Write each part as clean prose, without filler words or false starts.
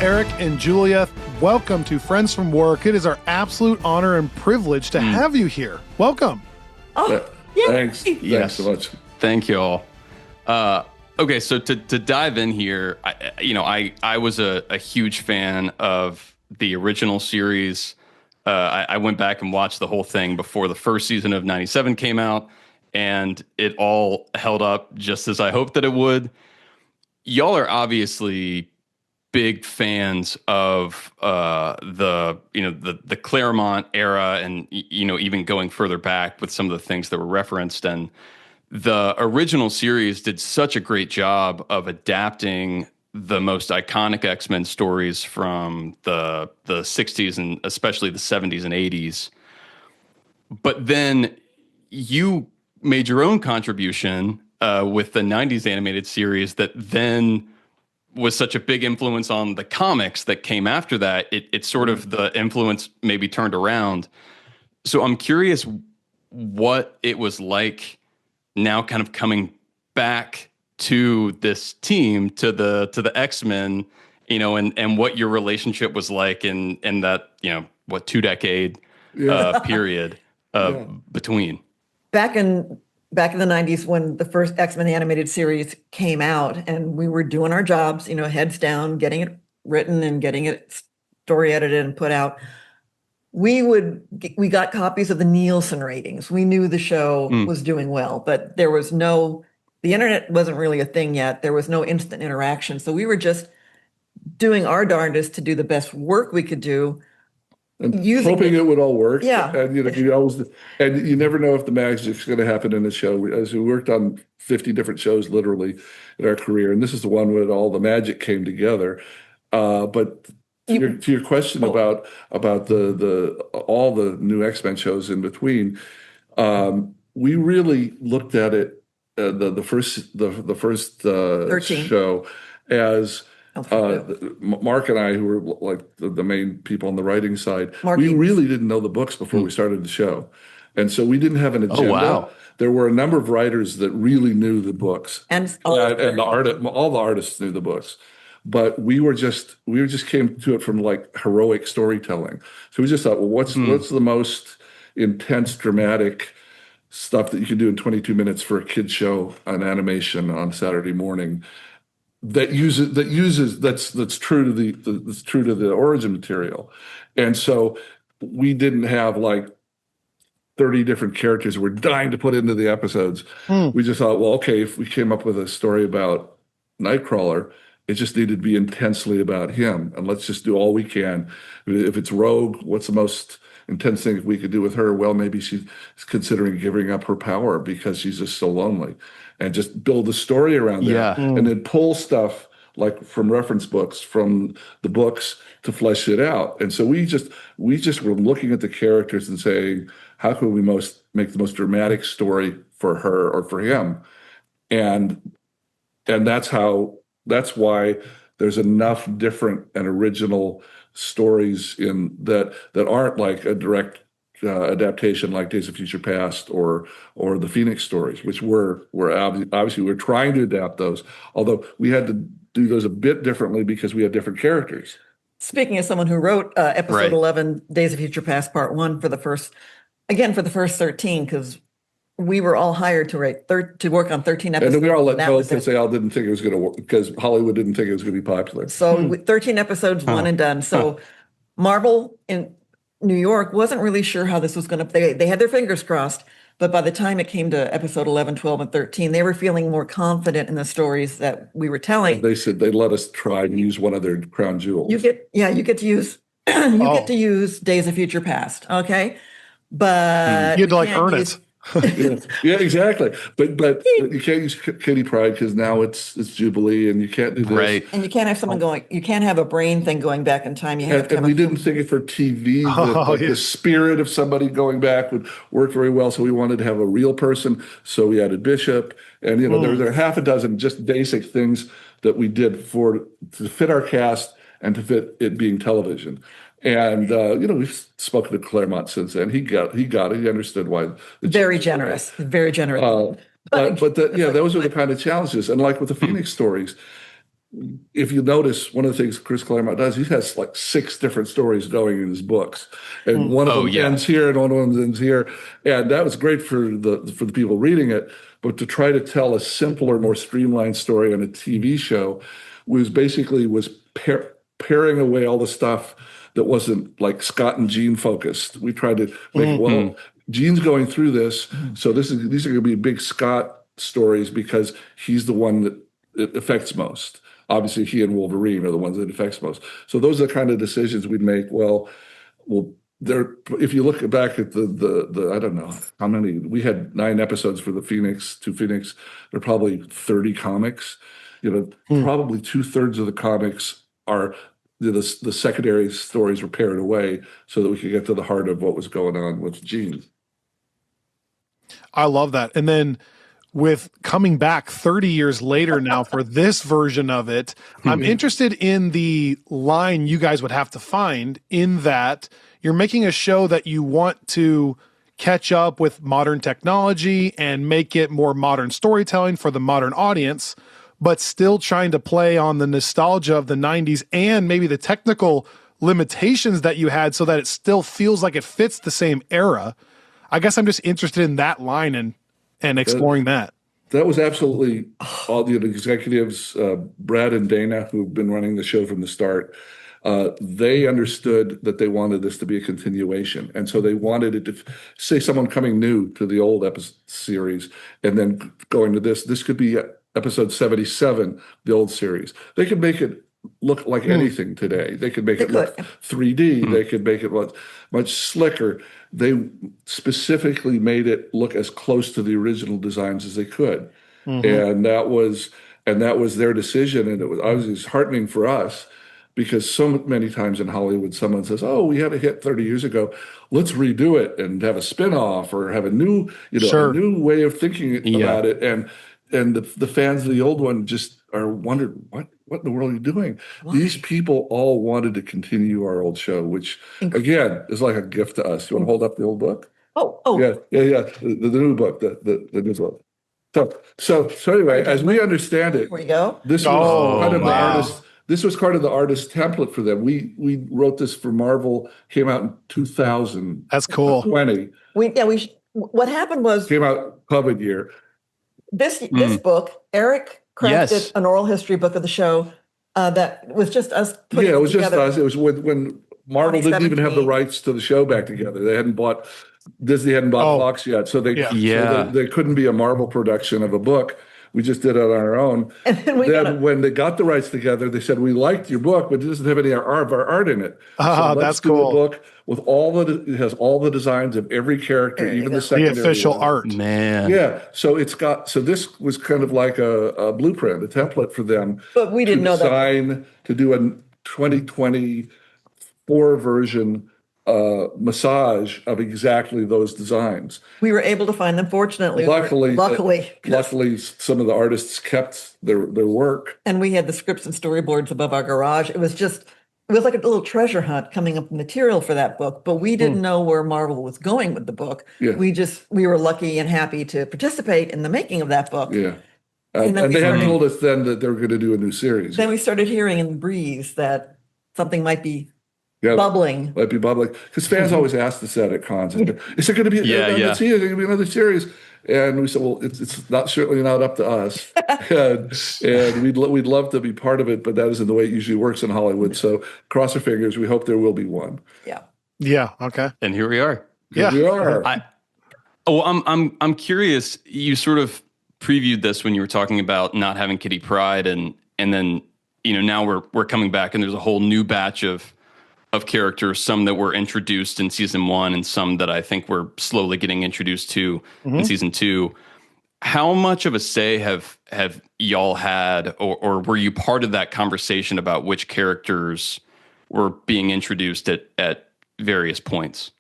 Eric and Julia. Welcome to Friends from Work. It is our absolute honor and privilege to have you here. Welcome. Oh, Thanks. yes. Thanks so much. Thank you all. Okay, so to dive in here, I was a huge fan of the original series. I went back and watched the whole thing before the first season of 97 came out, and it all held up just as I hoped that it would. Y'all are obviously big fans of the Claremont era, and even going further back with some of the things that were referenced. And the original series did such a great job of adapting the most iconic X-Men stories from the 60s and especially the 70s and 80s. But then you made your own contribution with the 90s animated series that then was such a big influence on the comics that came after that. It sort of, the influence maybe turned around. So I'm curious what it was like now kind of coming back to this team, to the X-Men, and what your relationship was like in that, 2-decade period between. Back in the 90s, when the first X-Men animated series came out and we were doing our jobs, heads down, getting it written and getting it story edited and put out, we got copies of the Nielsen ratings. We knew the show was doing well, but the internet wasn't really a thing yet. There was no instant interaction. So we were just doing our darndest to do the best work we could do. And hoping it would all work. Yeah. And you never know if the magic's going to happen in a show. As we worked on 50 different shows literally in our career, and this is the one where all the magic came together. But to your question about all the new X-Men shows in between, we really looked at it the first 13. show as Mark and I, who were like the main people on the writing side, we really didn't know the books before we started the show. And so we didn't have an agenda. Oh, wow. There were a number of writers that really knew the books. And all the artists knew the books. But we just came to it from like heroic storytelling. So we just thought, well, what's the most intense, dramatic stuff that you can do in 22 minutes for a kid's show on animation on Saturday morning that's true to the origin material. And so we didn't have like 30 different characters we're dying to put into the episodes. We just thought, well, okay, if we came up with a story about Nightcrawler, it just needed to be intensely about him, and let's just do all we can. If it's Rogue, what's the most intense thing we could do with her? Well, maybe she's considering giving up her power because she's just so lonely, and just build a story around that. And then pull stuff like from reference books, from the books, to flesh it out. And so we just were looking at the characters and saying, how can we make the most dramatic story for her or for him? And that's why there's enough different and original stories in that aren't like a direct adaptation like Days of Future Past or the Phoenix stories, which we're trying to adapt those, although we had to do those a bit differently because we had different characters. Speaking as someone who wrote episode 11, Days of Future Past Part 1 for the first 13, because we were all hired to work on 13 episodes. And then we all let go because they all didn't think it was going to work, because Hollywood didn't think it was going to be popular. So 13 episodes, one and done. So Marvel in New York wasn't really sure how this was going to, they had their fingers crossed, but by the time it came to episode 11, 12, and 13, they were feeling more confident in the stories that we were telling. They said they let us try to use one of their crown jewels. You get to use get to use Days of Future Past, okay? But you had to earn it. Yeah, exactly. But you can't use Kitty Pryde because now it's Jubilee, and you can't do this. Right. And you can't have someone going. You can't have a brain thing going back in time. You have to. And we didn't think it for TV. The spirit of somebody going back would work very well. So we wanted to have a real person. So we added Bishop, and there are half a dozen just basic things that we did to fit our cast and to fit it being television. And we've spoken to Claremont since then. He got it. He understood why. Very generous. Very generous. Those are the kind of challenges. And like with the Phoenix stories, if you notice, one of the things Chris Claremont does, he has like 6 different stories going in his books, and one of them ends here, and one of them ends here, and that was great for the people reading it. But to try to tell a simpler, more streamlined story on a TV show was paring away all the stuff that wasn't like Scott and Jean focused. We tried to make well, Jean's going through this, so these are going to be big Scott stories because he's the one that it affects most. Obviously, he and Wolverine are the ones that it affects most. So those are the kind of decisions we'd make. Well, there. If you look back at the I don't know how many, we had 9 episodes for the Phoenix. There are probably 30 comics. Probably 2/3 of the comics are the secondary stories were pared away so that we could get to the heart of what was going on with Jean. I love that. And then with coming back 30 years later now for this version of it, I'm interested in the line you guys would have to find in that you're making a show that you want to catch up with modern technology and make it more modern storytelling for the modern audience, but still trying to play on the nostalgia of the 90s and maybe the technical limitations that you had so that it still feels like it fits the same era. I guess I'm just interested in that line and exploring that. That was absolutely all the executives, Brad and Dana, who've been running the show from the start. They understood that they wanted this to be a continuation. And so they wanted it to, say someone coming new to the old episode series and then going to this could be episode 77, the old series. They could make it look like anything today. They could make it look 3D. They could make it look much slicker. They specifically made it look as close to the original designs as they could. And that was their decision. And it was obviously disheartening for us because so many times in Hollywood, someone says, "Oh, we had a hit 30 years ago. Let's redo it and have a spinoff or have a new, a new way of thinking about it." And the fans of the old one just are wondered, what in the world are you doing? Why? These people all wanted to continue our old show, which again is like a gift to us. You want to hold up the old book? Oh. Yeah. The new book, the new book. So anyway, as we understand it, Here we go. This was kind of the artist. This was part of the artist template for them. We wrote this for Marvel. Came out in 2000. That's cool. 20. What happened was Came out COVID year. This book, Eric crafted an oral history book of the show that was just us putting it was together. just us. It was when Marvel didn't even have the rights to the show back together. They hadn't bought, Disney hadn't bought Fox yet. So they couldn't be a Marvel production of a book. We just did it on our own. And then when they got the rights together, they said, "We liked your book, but it doesn't have any of our art in it. So let's do a book with it has all the designs of every character, even the secondary. The official art. Man. Yeah. So this was kind of like a blueprint, a template for them. But we didn't know that. To do a 2024 version massage of exactly those designs. We were able to find them, fortunately. Luckily, some of the artists kept their work. And we had the scripts and storyboards above our garage. It was like a little treasure hunt coming up with material for that book, but we didn't know where Marvel was going with the book. Yeah. We were lucky and happy to participate in the making of that book. Yeah. And they had told us then that they were going to do a new series. Then we started hearing in the breeze that something might be bubbling. Might be bubbling. Because fans always ask us that at cons. Is there going to be is there going to be another series? And we said, well, it's certainly not up to us. and we'd love to be part of it, but that isn't the way it usually works in Hollywood. So cross our fingers. We hope there will be one. Yeah. Yeah. Okay. And here we are. Here we are. I'm curious. You sort of previewed this when you were talking about not having Kitty Pryde, and then now we're coming back, and there's a whole new batch of characters, some that were introduced in season 1 and some that I think we're slowly getting introduced to in season 2. How much of a say have y'all had, or were you part of that conversation about which characters were being introduced at various points?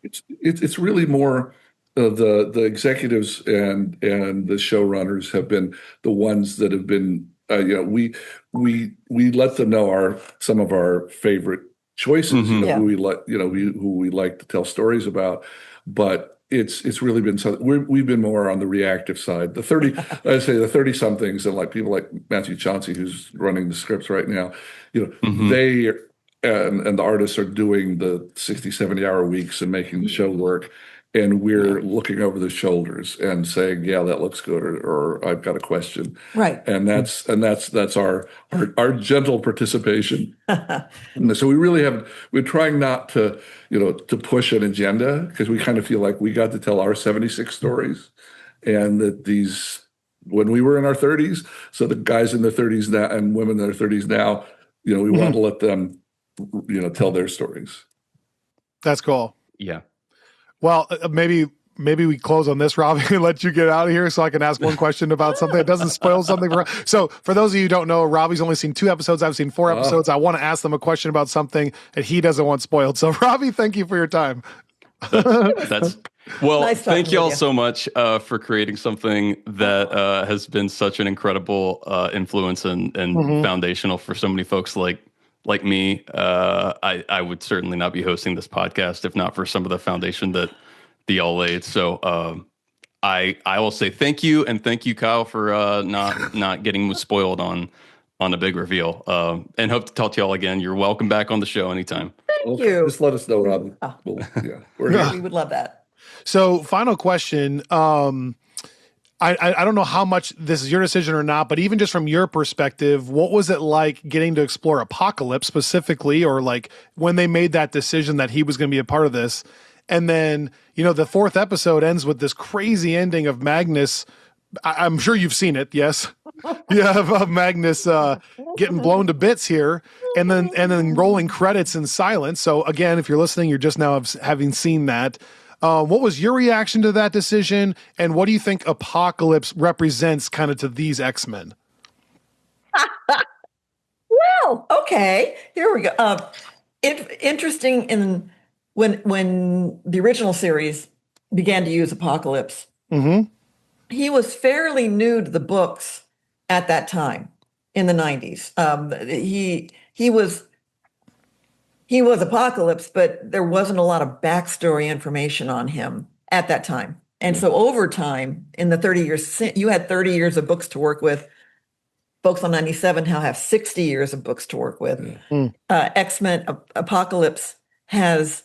It's really more the executives and the showrunners have been the ones that have been we let them know some of our favorite choices, who we like to tell stories about. But it's really been something. We've been more on the reactive side. The 30 somethings, and like people like Matthew Chauncey, who's running the scripts right now, they and the artists are doing the 60, 70-hour weeks and making the show work. And we're looking over the shoulders and saying, "Yeah, that looks good," or "I've got a question." Right. And that's our gentle participation. And so we're trying not to to push an agenda, because we kind of feel like we got to tell our 76 stories, and that when we were in our 30s, so the guys in their 30s now and women in their 30s now, we want to let them tell their stories. That's cool. Yeah. Well, maybe we close on this, Robbie, and let you get out of here so I can ask one question about something that doesn't spoil something. So for those of you who don't know, Robbie's only seen 2 episodes. I've seen 4 episodes. I want to ask them a question about something that he doesn't want spoiled. So Robbie, thank you for your time. That's well, Nice thank you all you. so much for creating something that has been such an incredible influence and foundational for so many folks like me. I would certainly not be hosting this podcast if not for some of the foundation that y'all laid. So I will say thank you, and thank you, Kyle, for not getting spoiled on a big reveal. And hope to talk to y'all again. You're welcome back on the show anytime. Thank you. Just let us know, Rob. We're here. We would love that. So final question. I don't know how much this is your decision or not, but even just from your perspective, what was it like getting to explore Apocalypse specifically, or like when they made that decision that he was going to be a part of this? And then, the 4th episode ends with this crazy ending of Magnus. I'm sure you've seen it. Yes. You have Magnus getting blown to bits here, and then rolling credits in silence. So again, if you're listening, you're just now having seen that. What was your reaction to that decision, and what do you think Apocalypse represents kind of to these X-Men? Well, okay, here we go. Interesting. When the original series began to use Apocalypse, he was fairly new to the books at that time in the 90s. He was Apocalypse, but there wasn't a lot of backstory information on him at that time. And so over time, in the 30 years, you had 30 years of books to work with. Folks on 97 now have 60 years of books to work with. X-Men Apocalypse has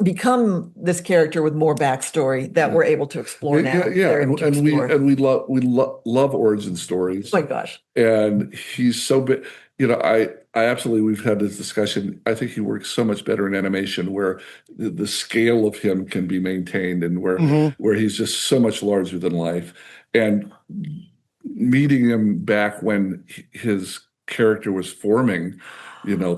become this character with more backstory that we're able to explore now. And we love origin stories. Oh my gosh! And he's so big. I absolutely, we've had this discussion. I think he works so much better in animation, where the scale of him can be maintained, and where he's just so much larger than life. And meeting him back when his character was forming,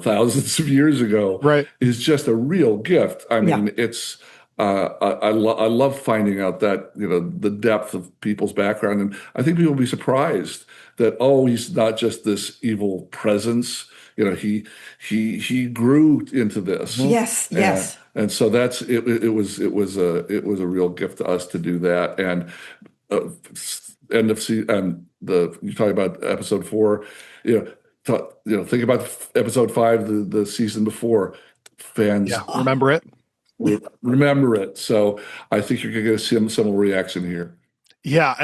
thousands of years ago, right, is just a real gift. I mean, it's I love finding out that the depth of people's background, and I think people will be surprised that he's not just this evil presence. He grew into this. Yes. And so that's it. It was a real gift to us to do that. And end of season, you talk about episode 4. Think about episode 5, the season before. Fans remember it. Remember it. So I think you're going to see some reaction here. Yeah,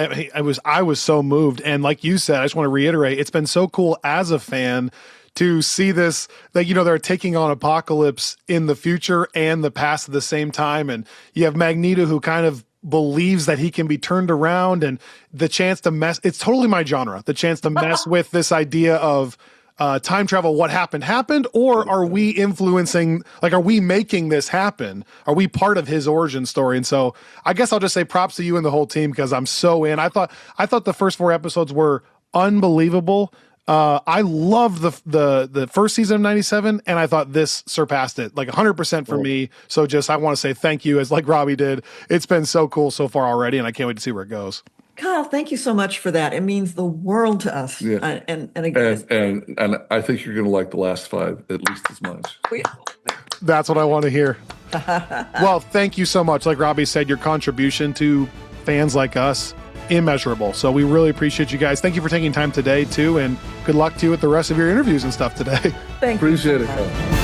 I was so moved, and like you said, I just want to reiterate, it's been so cool as a fan to see this, that they're taking on Apocalypse in the future and the past at the same time, and you have Magneto, who kind of believes that he can be turned around, and the chance to mess. It's totally my genre. The chance to mess with this idea of time travel, what happened, or are we influencing, are we making this happen? Are we part of his origin story? And so I guess I'll just say props to you and the whole team, because I'm so in. I thought the first 4 episodes were unbelievable. I loved the first season of 97, and I thought this surpassed it, 100% for me. So I want to say thank you, as like Robbie did. It's been so cool so far already, and I can't wait to see where it goes. Kyle, thank you so much for that. It means the world to us. Yeah. And again, and I think you're going to like the last 5 at least as much. That's what I want to hear. Well, thank you so much. Like Robbie said, your contribution to fans like us, immeasurable. So we really appreciate you guys. Thank you for taking time today too, and good luck to you with the rest of your interviews and stuff today. Thank you. Appreciate it, Kyle.